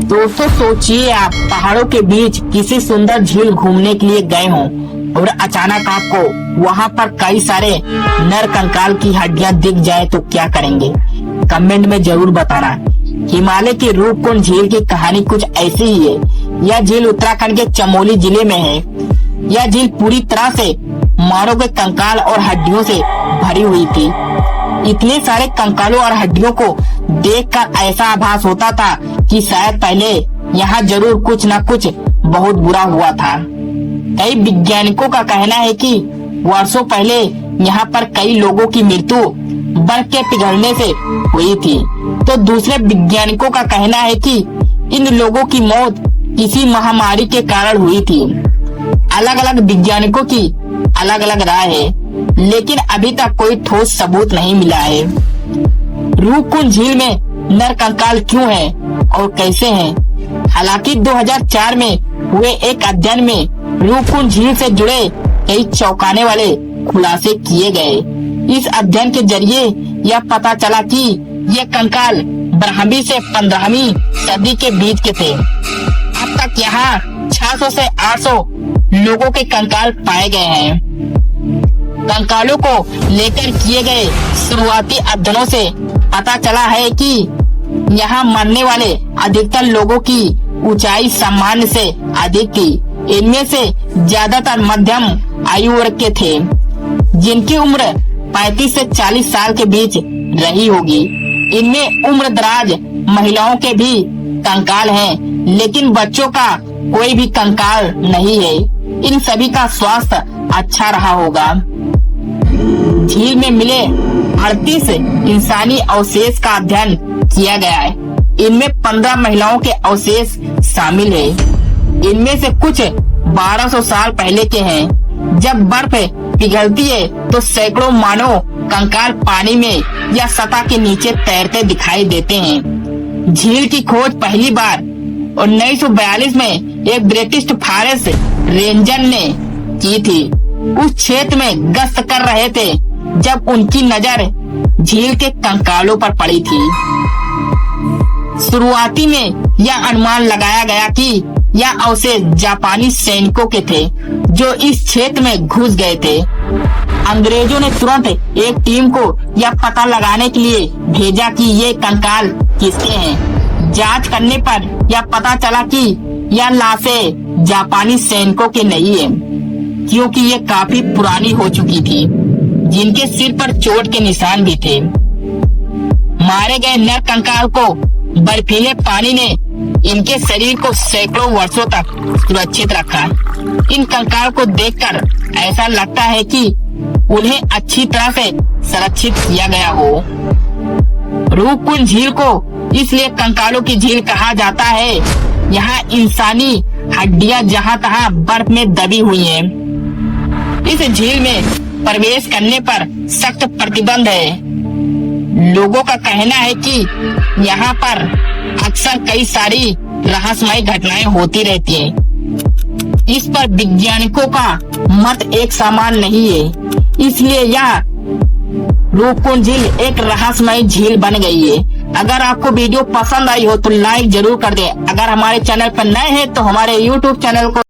दोस्तों सोचिए आप पहाड़ों के बीच किसी सुंदर झील घूमने के लिए गए हों और अचानक आपको वहां पर कई सारे नर कंकाल की हड्डियां दिख जाए तो क्या करेंगे? कमेंट में जरूर बताना। हिमालय की रूपकुंड झील की कहानी कुछ ऐसी ही है। यह झील उत्तराखंड के चमोली जिले में है। यह झील पूरी तरह से मानव के कंकाल और हड्डियों से भरी हुई थी। इतने सारे कंकालों और हड्डियों को देखकर ऐसा आभास होता था कि शायद पहले यहाँ जरूर कुछ न कुछ बहुत बुरा हुआ था। कई वैज्ञानिकों का कहना है कि वर्षों पहले यहाँ पर कई लोगों की मृत्यु बर्फ के पिघलने से हुई थी, तो दूसरे वैज्ञानिकों का कहना है कि इन लोगों की मौत किसी महामारी के कारण हुई थी। अलग अलग वैज्ञानिकों की अलग अलग राय है, लेकिन अभी तक कोई ठोस सबूत नहीं मिला है। रूपकुंड झील में नर कंकाल क्यों है और कैसे हैं? हालांकि 2004 में हुए एक अध्ययन में रूपकुंड झील से जुड़े कई चौंकाने वाले खुलासे किए गए। इस अध्ययन के जरिए यह पता चला कि ये कंकाल 12वीं से 15वीं सदी के बीच के थे। अब तक यहाँ 600 से 800 लोगों के कंकाल पाए गए हैं। कंकालों को लेकर किए गए शुरुआती अध्ययनों से पता चला है कि यहाँ मरने वाले अधिकतर लोगों की ऊंचाई सामान्य से अधिक थी। इनमें से ज्यादातर मध्यम आयु वर्ग के थे, जिनकी उम्र 35 से 40 साल के बीच रही होगी। इनमें उम्र दराज महिलाओं के भी कंकाल हैं, लेकिन बच्चों का कोई भी कंकाल नहीं है। इन सभी का स्वास्थ्य अच्छा रहा होगा। झील में मिले 38 इंसानी अवशेष का अध्ययन किया गया है। इनमें 15 महिलाओं के अवशेष शामिल है। इनमें से कुछ 1200 साल पहले के हैं। जब बर्फ पिघलती है तो सैकड़ों मानव कंकाल पानी में या सतह के नीचे तैरते दिखाई देते हैं। झील की खोज पहली बार 1942 में एक ब्रिटिश फॉरेस्ट रेंजर ने की थी। उस क्षेत्र में गश्त कर रहे थे जब उनकी नजर झील के कंकालों पर पड़ी थी। शुरुआती में यह अनुमान लगाया गया कि यह अवशेष जापानी सैनिकों के थे जो इस क्षेत्र में घुस गए थे। अंग्रेजों ने तुरंत एक टीम को यह पता लगाने के लिए भेजा कि ये कंकाल किसके हैं। जांच करने पर यह पता चला कि यह लाशें जापानी सैनिकों के नहीं है, क्योंकि ये काफी पुरानी हो चुकी थी, जिनके सिर पर चोट के निशान भी थे। मारे गए नर कंकाल को बर्फीले पानी ने इनके शरीर को सैकड़ों वर्षों तक सुरक्षित रखा। इन कंकाल को देखकर ऐसा लगता है कि उन्हें अच्छी तरह से संरक्षित किया गया हो। रूपकुंड झील को इसलिए कंकालों की झील कहा जाता है। यहाँ इंसानी हड्डियां जहाँ तहाँ बर्फ में दबी हुई हैं। इस झील में प्रवेश करने पर सख्त प्रतिबंध है। लोगों का कहना है कि यहाँ पर अक्सर कई सारी रहस्यमय घटनाएं होती रहती हैं। इस पर वैज्ञानिकों का मत एक समान नहीं है, इसलिए यह रूपकुंड झील एक रहस्यमय झील बन गई है। अगर आपको वीडियो पसंद आई हो तो लाइक जरूर कर दें। अगर हमारे चैनल पर नए हैं तो हमारे YouTube चैनल को